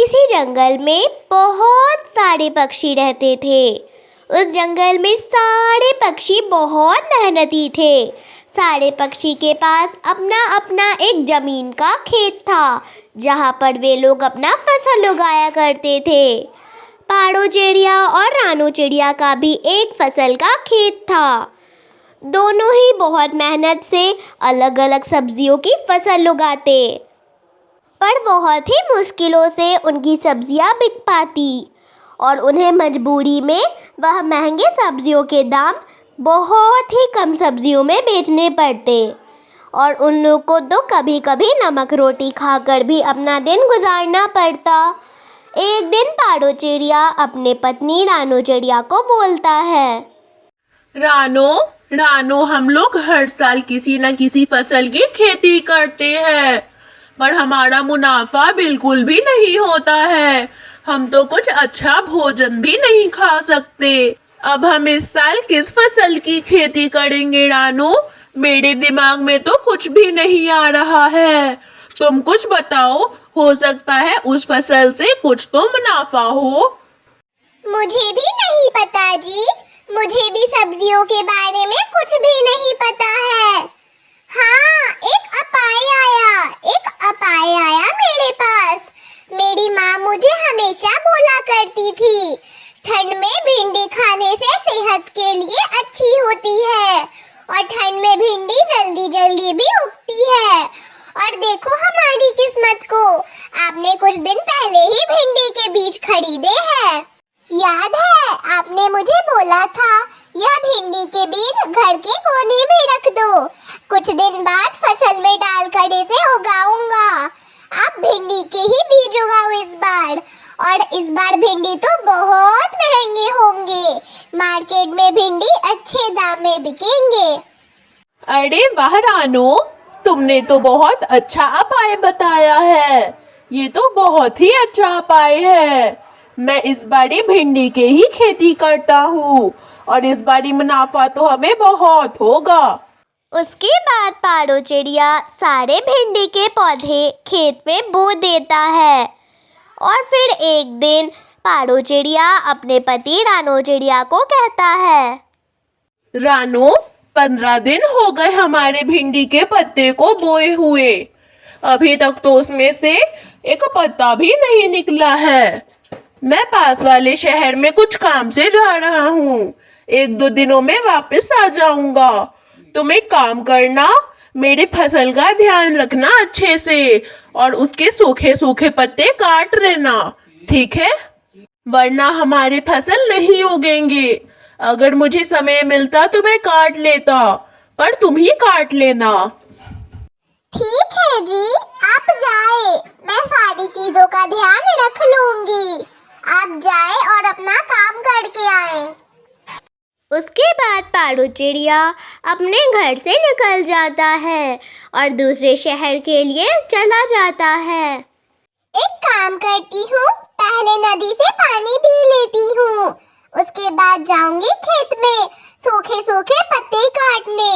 किसी जंगल में बहुत सारे पक्षी रहते थे। उस जंगल में सारे पक्षी बहुत मेहनती थे। सारे पक्षी के पास अपना अपना एक ज़मीन का खेत था, जहाँ पर वे लोग अपना फसल उगाया करते थे। पाड़ो चिड़िया और रानो चिड़िया का भी एक फसल का खेत था। दोनों ही बहुत मेहनत से अलग अलग सब्जियों की फसल उगाते, पर बहुत ही मुश्किलों से उनकी सब्जियां बिक पाती और उन्हें मजबूरी में वह महंगे सब्जियों के दाम बहुत ही कम सब्जियों में बेचने पड़ते और उन लोगों को तो कभी कभी नमक रोटी खाकर भी अपना दिन गुजारना पड़ता। एक दिन पाड़ो चिड़िया अपने पत्नी रानो चिड़िया को बोलता है, रानो रानो, हम लोग हर साल किसी न किसी फसल की खेती करते हैं, पर हमारा मुनाफा बिल्कुल भी नहीं होता है। हम तो कुछ अच्छा भोजन भी नहीं खा सकते। अब हम इस साल किस फसल की खेती करेंगे रानो? मेरे दिमाग में तो कुछ भी नहीं आ रहा है। तुम कुछ बताओ, हो सकता है उस फसल से कुछ तो मुनाफा हो। मुझे भी नहीं पता जी, मुझे भी सब्जियों के बारे में कुछ भी नहीं पता है। हाँ, एक अपाया आया मेरे पास। मेरी माँ मुझे हमेशा बोला करती थी, ठंड में भिंडी खाने से सेहत के लिए अच्छी होती है और ठंड में भिंडी जल्दी जल्दी भी उगती है। और देखो हमारी किस्मत को, आपने कुछ दिन पहले ही भिंडी के बीज खरीदे हैं। याद है आपने मुझे बोला था, यह भिंडी के बीज घर के कोने में रख दो, कुछ दिन बाद फसल में डालकर इसे उगाऊंगा। आप भिंडी के ही बीज उगाओ इस बार, और इस बार भिंडी तो बहुत महंगे होंगे। मार्केट में भिंडी अच्छे दाम में बिकेंगे। अरे वाह रानो, तुमने तो बहुत अच्छा उपाय बताया है। ये तो बहुत ही अच्छा उपाय है। मैं इस बारी भिंडी के ही खेती करता हूँ और इस बारी मुनाफा तो हमें बहुत होगा। उसके बाद पाड़ो चिड़िया सारे भिंडी के पौधे खेत में बो देता है और फिर एक दिन पाड़ो चिड़िया अपने पति रानो चिड़िया को कहता है, रानो, 15 दिन हो गए हमारे भिंडी के पत्ते को बोए हुए, अभी तक तो उसमें से एक पत्ता भी नहीं निकला है। मैं पास वाले शहर में कुछ काम से जा रहा हूँ, 1-2 दिनों में वापस आ जाऊंगा। तुम एक काम करना, मेरे फसल का ध्यान रखना अच्छे से और उसके सूखे सूखे पत्ते काट लेना, ठीक है? वरना हमारे फसल नहीं उगेंगे। अगर मुझे समय मिलता तो मैं काट लेता, पर तुम ही काट लेना। ठीक है जी, आप जाए, मैं सारी चीजों का ध्यान रख लूंगी। आप जाए और अपना काम करके आए। उसके बाद पाड़ो चिड़िया अपने घर से निकल जाता है और दूसरे शहर के लिए चला जाता है। एक काम करती हूँ, पहले नदी से पानी पी लेती हूँ, उसके बाद जाऊंगी खेत में सूखे सूखे पत्ते काटने,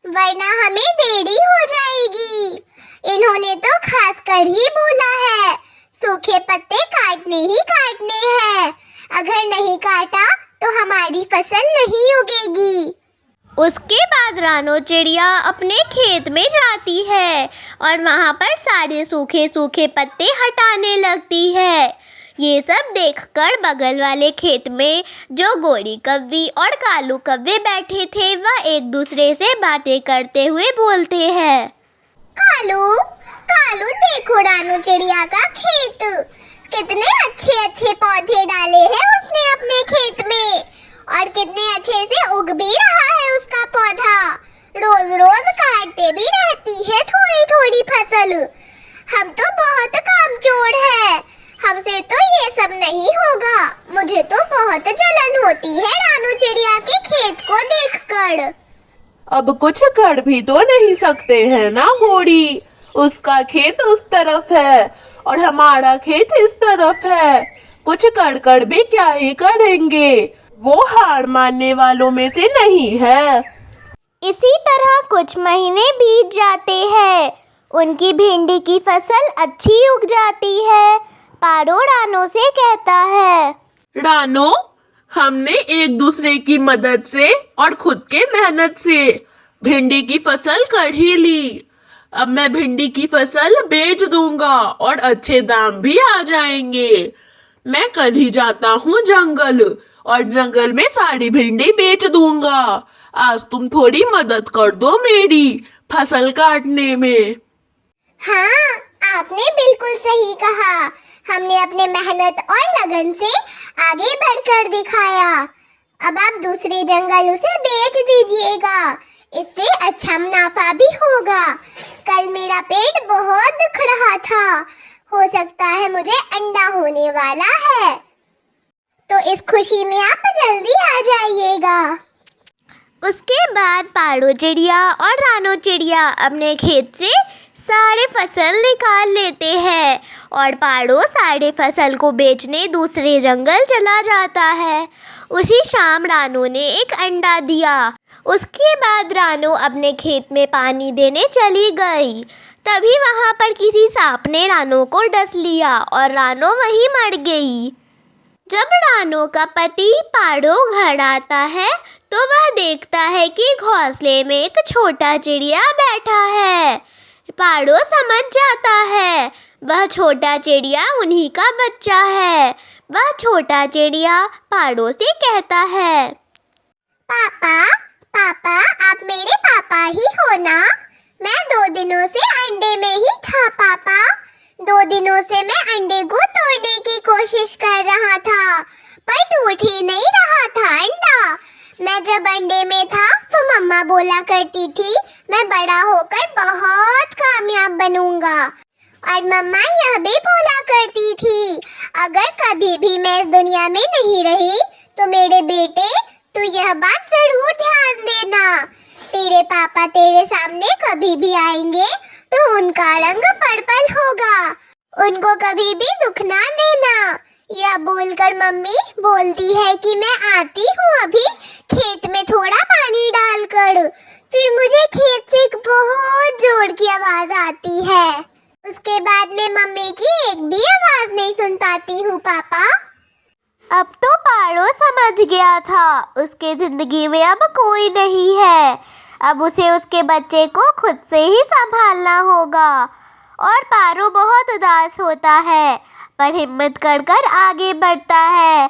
वरना हमें देरी हो जाएगी। इन्होंने तो खास कर ही बोला है, सूखे पत्ते काटने ही काटने हैं। अगर नहीं काटा तो हमारी फसल नहीं उगेगी। उसके बाद रानो चिड़िया अपने खेत में जाती है और वहाँ पर सारे सूखे सूखे पत्ते हटाने लगती है। ये सब देखकर बगल वाले खेत में जो गोरी कव्वी और कालू कव्वे बैठे थे, वह एक दूसरे से बातें करते हुए बोलते हैं, कालू कालू, देखो रानो चिड़िया का खेत, कितने अच्छे अच्छे पौधे डाले हैं उसने अपने खेत में और कितने अच्छे से उग भी रहा है उसका पौधा। रोज रोज काटते भी रहती है थोड़ी थोड़ी फसल। हम तो बहुत कामचोर है, हमसे तो ये सब नहीं होगा। मुझे तो बहुत जलन होती है रानो चिड़िया के खेत को देखकर। अब कुछ कर भी तो नहीं सकते हैं ना गोरी, उसका खेत उस तरफ है और हमारा खेत इस तरफ है। कुछ कर भी क्या ही करेंगे, वो हार मानने वालों में से नहीं है। इसी तरह कुछ महीने बीत जाते हैं। उनकी भिंडी की फसल अच्छी उग जाती है, पारो रानो से कहता है। रानो, हमने एक दूसरे की मदद से और खुद के मेहनत से भिंडी की फसल कर ही ली। अब मैं भिंडी की फसल बेच दूंगा और अच्छे दाम भी आ जाएंगे। मैं कल ही जाता हूँ जंगल और जंगल में सारी भिंडी बेच दूंगा। आज तुम थोड़ी मदद कर दो मेरी फसल काटने में। हाँ, आपने बिल्कुल सही कहा। हमने अपने मेहनत और लगन से आगे बढ़कर दिखाया। अब आप दूसरे जंगल उसे बेच दीजिएगा, इससे अच्छा मुनाफा भी होगा। कल मेरा पेट बहुत दुख रहा था, हो सकता है मुझे अंडा होने वाला है, तो इस खुशी में आप जल्दी आ जाइएगा। उसके बाद पारो चिड़िया और रानो चिड़िया अपने खेत से सारे फसल निकाल लेते हैं और पारो सारे फसल को बेचने दूसरे जंगल चला जाता है। उसी शाम रानो ने एक अंडा दिया। उसके बाद रानो अपने खेत में पानी देने चली गई। तभी वहाँ पर किसी सांप ने रानो को डस लिया और रानो वहीं मर गई। जब रानो का पति पारो घर आता है तो वह देखता है कि घोंसले में एक छोटा चिड़िया बैठा है। पारो समझ जाता है वह छोटा चिड़िया उन्हीं का बच्चा है। वह छोटा चिड़िया पारो से कहता है, पापा, पापा, आप मेरे पापा ही हो ना? मैं 2 दिनों से अंडे में ही था पापा। 2 दिनों से मैं अंडे को तोड़ने की कोशिश कर रहा था, पर टूट ही नहीं रहा था अंडा। मैं जब अंडे में था तो मम्मा बोला करती थी मैं बड़ा होकर बहुत कामयाब बनूंगा। और मम्मा यह भी बोला करती थी अगर कभी भी मैं इस दुनिया में नहीं रही तो मेरे बेटे तू यह बात जरूर ध्यान देना, तेरे पापा तेरे सामने कभी भी आएंगे तो उनका रंग पर्पल होगा, उनको कभी भी दुख ना देना। यह बोलकर मम्मी बोलती है कि मैं आती हूँ अभी खेत में थोड़ा पानी डालकर। फिर मुझे खेत से एक बहुत जोर की आवाज आती है। उसके बाद मैं मम्मी की एक भी आवाज नहीं सुन पाती हूँ पापा। अब तो पारो समझ गया था उसके जिंदगी में अब कोई नहीं है। अब उसे उसके बच्चे को खुद से ही संभालना होगा। और पारो बहुत उदास होता है पर हिम्मत कर आगे बढ़ता है।